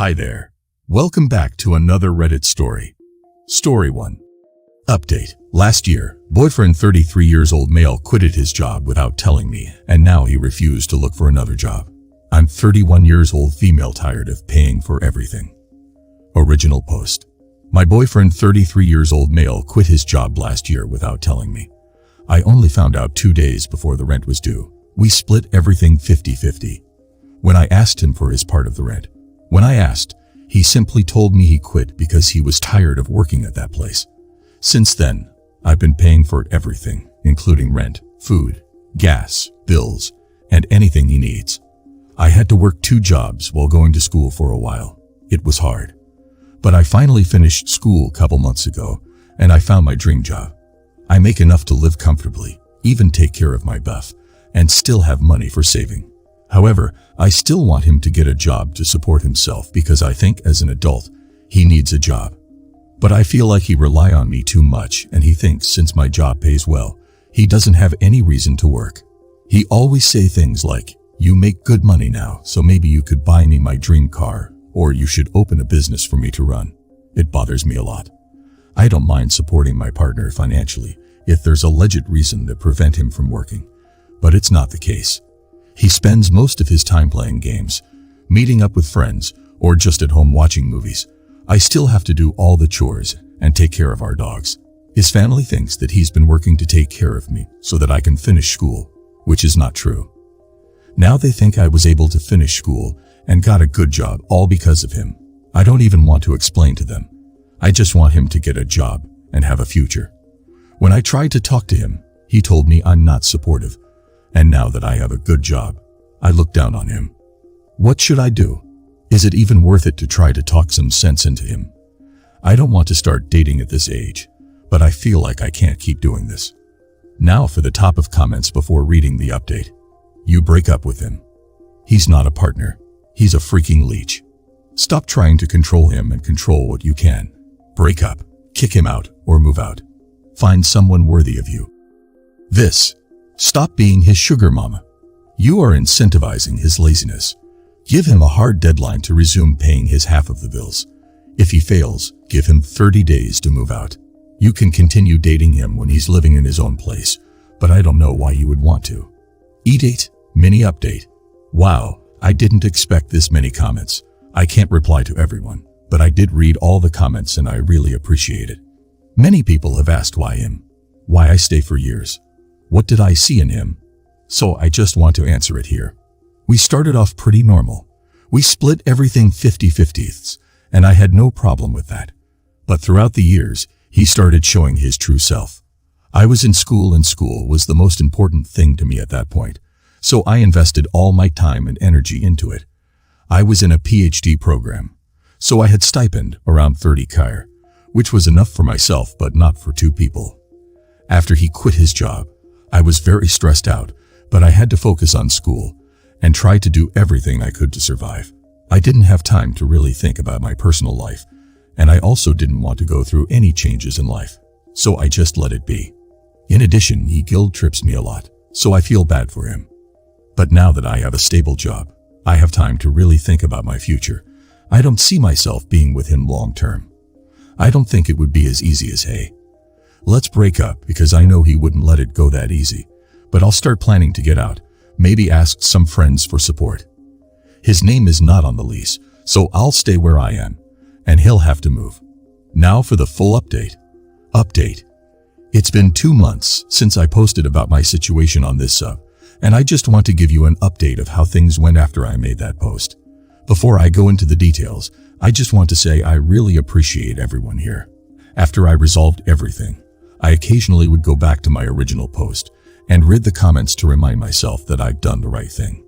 Hi there. Welcome back to another Reddit story. Story 1. Update. Last year, boyfriend 33 years old male quitted his job without telling me, and now he refused to look for another job. I'm 31 years old female tired of paying for everything. Original post. My boyfriend 33 years old male quit his job last year without telling me. I only found out 2 days before the rent was due. We split everything 50-50. When I asked him for his part of the rent, he simply told me he quit because he was tired of working at that place. Since then, I've been paying for everything, including rent, food, gas, bills, and anything he needs. I had to work 2 jobs while going to school for a while. It was hard. But I finally finished school a couple months ago, and I found my dream job. I make enough to live comfortably, even take care of my buff, and still have money for saving. However, I still want him to get a job to support himself because I think as an adult, he needs a job. But I feel like he relies on me too much, and he thinks since my job pays well, he doesn't have any reason to work. He always say things like, "You make good money now, so maybe you could buy me my dream car, or you should open a business for me to run." It bothers me a lot. I don't mind supporting my partner financially if there's a legit reason to prevent him from working, but it's not the case. He spends most of his time playing games, meeting up with friends, or just at home watching movies. I still have to do all the chores and take care of our dogs. His family thinks that he's been working to take care of me so that I can finish school, which is not true. Now they think I was able to finish school and got a good job all because of him. I don't even want to explain to them. I just want him to get a job and have a future. When I tried to talk to him, he told me I'm not supportive. And now that I have a good job, I look down on him. What should I do? Is it even worth it to try to talk some sense into him? I don't want to start dating at this age, but I feel like I can't keep doing this. Now for the top of comments before reading the update. You break up with him. He's not a partner. He's a freaking leech. Stop trying to control him and control what you can. Break up, kick him out, or move out. Find someone worthy of you. Stop being his sugar mama. You are incentivizing his laziness. Give him a hard deadline to resume paying his half of the bills. If he fails, give him 30 days to move out. You can continue dating him when he's living in his own place, but I don't know why you would want to. E-date, mini update. Wow, I didn't expect this many comments. I can't reply to everyone, but I did read all the comments and I really appreciate it. Many people have asked why him, why I stay for years. What did I see in him? So I just want to answer it here. We started off pretty normal. We split everything 50-50, and I had no problem with that. But throughout the years, he started showing his true self. I was in school and school was the most important thing to me at that point. So I invested all my time and energy into it. I was in a PhD program. So I had stipend around 30,000, which was enough for myself but not for 2 people. After he quit his job, I was very stressed out, but I had to focus on school and try to do everything I could to survive. I didn't have time to really think about my personal life, and I also didn't want to go through any changes in life, so I just let it be. In addition, he guilt trips me a lot, so I feel bad for him. But now that I have a stable job, I have time to really think about my future. I don't see myself being with him long term. I don't think it would be as easy as, hey, let's break up, because I know he wouldn't let it go that easy. But I'll start planning to get out, maybe ask some friends for support. His name is not on the lease, so I'll stay where I am, and he'll have to move. Now for the full update. It's been 2 months since I posted about my situation on this sub, and I just want to give you an update of how things went after I made that post. Before I go into the details, I just want to say I really appreciate everyone here. After I resolved everything, I occasionally would go back to my original post and read the comments to remind myself that I've done the right thing.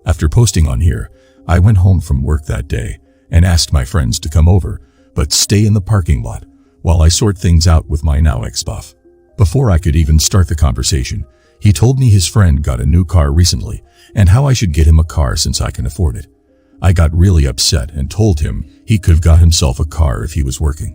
After posting on here, I went home from work that day and asked my friends to come over, but stay in the parking lot while I sort things out with my now ex-buff. Before I could even start the conversation, he told me his friend got a new car recently and how I should get him a car since I can afford it. I got really upset and told him he could have got himself a car if he was working.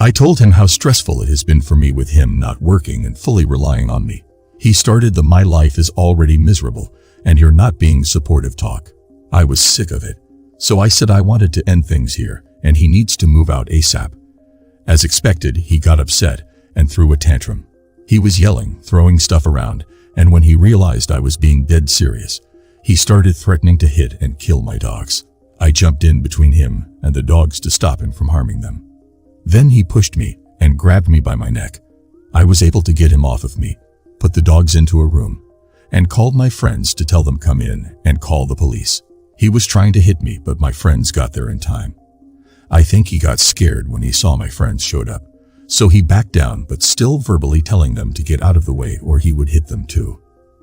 I told him how stressful it has been for me with him not working and fully relying on me. He started the "my life is already miserable and you're not being supportive" talk. I was sick of it, So I said I wanted to end things here, and he needs to move out ASAP. As expected, he got upset and threw a tantrum. He was yelling, throwing stuff around, and when he realized I was being dead serious, he started threatening to hit and kill my dogs. I jumped in between him and the dogs to stop him from harming them. Then he pushed me and grabbed me by my neck. I was able to get him off of me, put the dogs into a room, and called my friends to tell them come in and call the police. He was trying to hit me, but my friends got there in time. I think he got scared when he saw my friends showed up, so he backed down, but still verbally telling them to get out of the way or he would hit them too.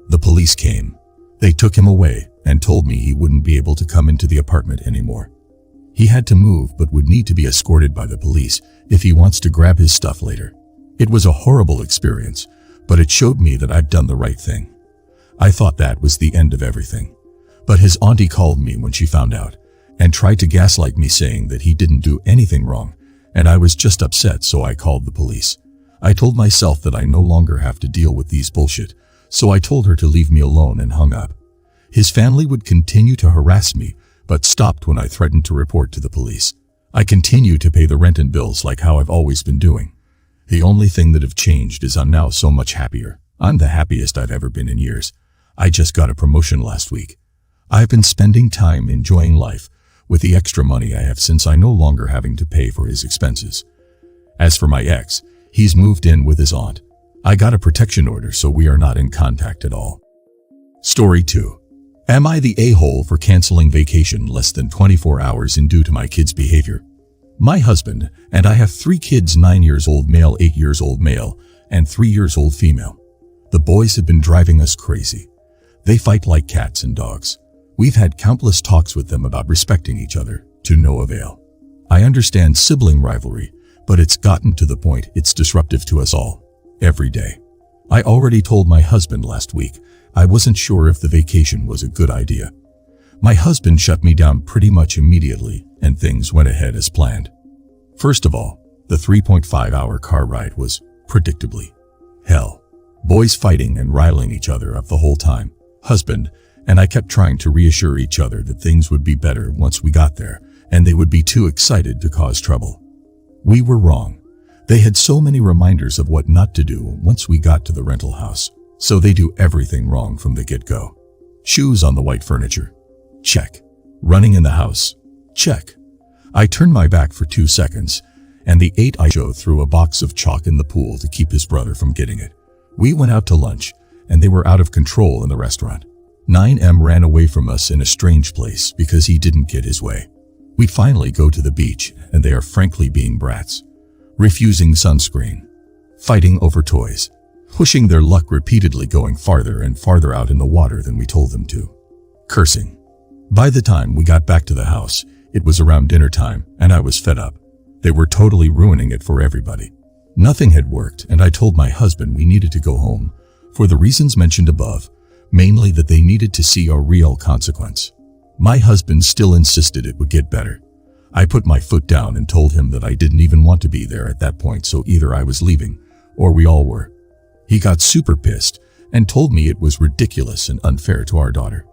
The police came. They took him away and told me he wouldn't be able to come into the apartment anymore. He had to move but would need to be escorted by the police if he wants to grab his stuff later. It was a horrible experience, but it showed me that I've done the right thing. I thought that was the end of everything. But his auntie called me when she found out and tried to gaslight me saying that he didn't do anything wrong, and I was just upset, so I called the police. I told myself that I no longer have to deal with these bullshit, so I told her to leave me alone and hung up. His family would continue to harass me, but stopped when I threatened to report to the police. I continue to pay the rent and bills like how I've always been doing. The only thing that have changed is I'm now so much happier. I'm the happiest I've ever been in years. I just got a promotion last week. I've been spending time enjoying life with the extra money I have since I no longer having to pay for his expenses. As for my ex, he's moved in with his aunt. I got a protection order, so we are not in contact at all. Story 2. Am I the a-hole for canceling vacation less than 24 hours in due to my kids' behavior? My husband and I have 3 kids, 9 years old male, 8 years old male, and 3 years old female. The boys have been driving us crazy. They fight like cats and dogs. We've had countless talks with them about respecting each other, to no avail. I understand sibling rivalry, but it's gotten to the point it's disruptive to us all, every day. I already told my husband last week I wasn't sure if the vacation was a good idea. My husband shut me down pretty much immediately, and things went ahead as planned. First of all, the 3.5-hour car ride was, predictably, hell. Boys fighting and riling each other up the whole time. Husband and I kept trying to reassure each other that things would be better once we got there, and they would be too excited to cause trouble. We were wrong. They had so many reminders of what not to do once we got to the rental house, so they do everything wrong from the get-go. Shoes on the white furniture? Check. Running in the house? Check. I turned my back for 2 seconds, and the aita threw a box of chalk in the pool to keep his brother from getting it. We went out to lunch, and they were out of control in the restaurant. 9M ran away from us in a strange place because he didn't get his way. We finally go to the beach, and they are frankly being brats. Refusing sunscreen. Fighting over toys. Pushing their luck repeatedly, going farther and farther out in the water than we told them to. Cursing. By the time we got back to the house, it was around dinner time, and I was fed up. They were totally ruining it for everybody. Nothing had worked, and I told my husband we needed to go home, for the reasons mentioned above, mainly that they needed to see a real consequence. My husband still insisted it would get better. I put my foot down and told him that I didn't even want to be there at that point, so either I was leaving, or we all were. He got super pissed and told me it was ridiculous and unfair to our daughter.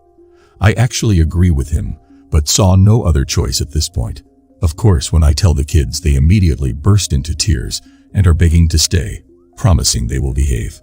I actually agree with him, but saw no other choice at this point. Of course, when I tell the kids, they immediately burst into tears and are begging to stay, promising they will behave.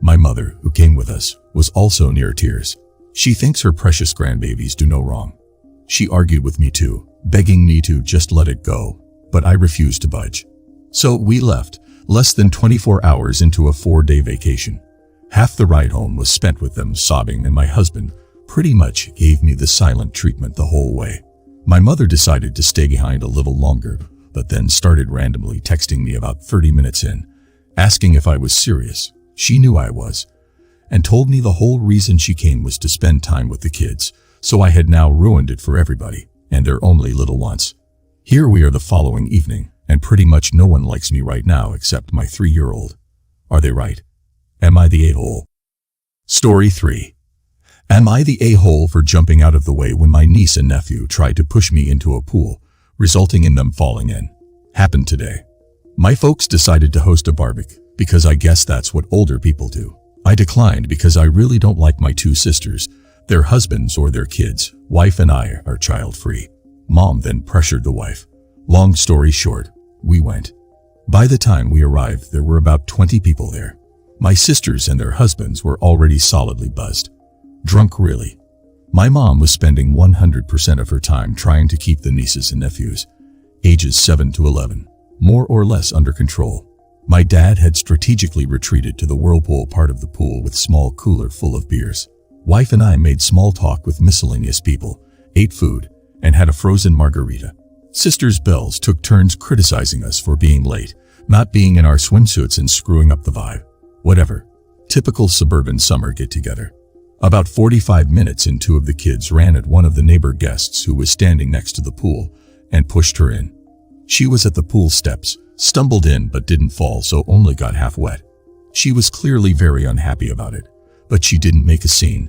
My mother, who came with us, was also near tears. She thinks her precious grandbabies do no wrong. She argued with me too, begging me to just let it go, but I refused to budge. So we left, less than 24 hours into a 4-day vacation. Half the ride home was spent with them sobbing, and my husband pretty much gave me the silent treatment the whole way. My mother decided to stay behind a little longer, but then started randomly texting me about 30 minutes in, asking if I was serious. She knew I was, and told me the whole reason she came was to spend time with the kids, so I had now ruined it for everybody, and their only little ones. Here we are the following evening, and pretty much no one likes me right now except my 3-year-old. Are they right? Am I the a-hole? Story 3. Am I the a-hole for jumping out of the way when my niece and nephew tried to push me into a pool, resulting in them falling in? Happened today. My folks decided to host a barbecue because I guess that's what older people do. I declined because I really don't like my 2 sisters, their husbands or their kids. Wife and I are child-free. Mom then pressured the wife. Long story short, we went. By the time we arrived, there were about 20 people there. My sisters and their husbands were already solidly buzzed. Drunk really. My mom was spending 100% of her time trying to keep the nieces and nephews, ages 7 to 11, more or less under control. My dad had strategically retreated to the whirlpool part of the pool with small cooler full of beers. Wife and I made small talk with miscellaneous people, ate food, and had a frozen margarita. Sisters Bells took turns criticizing us for being late, not being in our swimsuits and screwing up the vibe. Whatever. Typical suburban summer get-together. About 45 minutes in, two of the kids ran at one of the neighbor guests who was standing next to the pool and pushed her in. She was at the pool steps, stumbled in but didn't fall, so only got half wet. She was clearly very unhappy about it, but she didn't make a scene.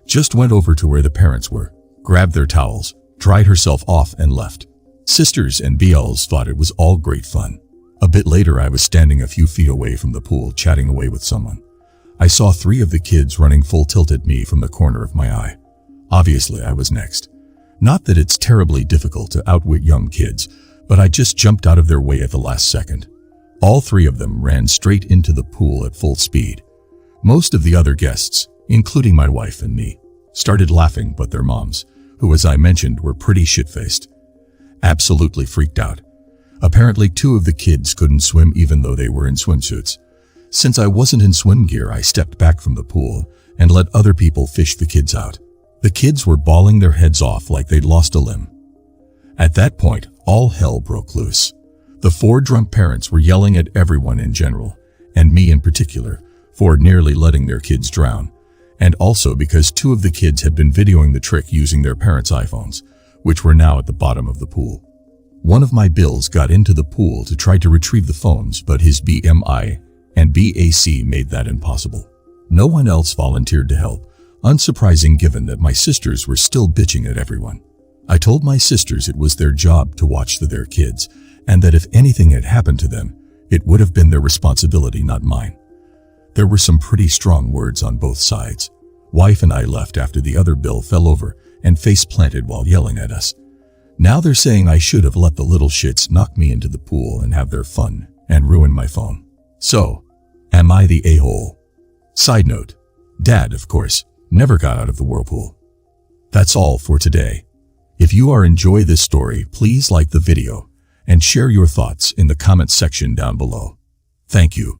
Just went over to where the parents were, grabbed their towels, dried herself off and left. Sisters and BLs thought it was all great fun. A bit later, I was standing a few feet away from the pool chatting away with someone. I saw 3 of the kids running full tilt at me from the corner of my eye. Obviously, I was next. Not that it's terribly difficult to outwit young kids, but I just jumped out of their way at the last second. All 3 of them ran straight into the pool at full speed. Most of the other guests, including my wife and me, started laughing, but their moms, who as I mentioned were pretty shit-faced, absolutely freaked out. Apparently 2 of the kids couldn't swim even though they were in swimsuits. Since I wasn't in swim gear, I stepped back from the pool and let other people fish the kids out. The kids were bawling their heads off like they'd lost a limb. At that point, all hell broke loose. The 4 drunk parents were yelling at everyone in general, and me in particular, for nearly letting their kids drown, and also because 2 of the kids had been videoing the trick using their parents' iPhones, which were now at the bottom of the pool. One of my bills got into the pool to try to retrieve the phones, but his BMI and BAC made that impossible. No one else volunteered to help, unsurprising given that my sisters were still bitching at everyone. I told my sisters it was their job to watch their kids, and that if anything had happened to them, it would have been their responsibility, not mine. There were some pretty strong words on both sides. Wife and I left after the other bill fell over and face planted while yelling at us. Now they're saying I should have let the little shits knock me into the pool and have their fun and ruin my phone. So, am I the a-hole? Side note, Dad, of course, never got out of the whirlpool. That's all for today. If you are enjoying this story, please like the video and share your thoughts in the comment section down below. Thank you.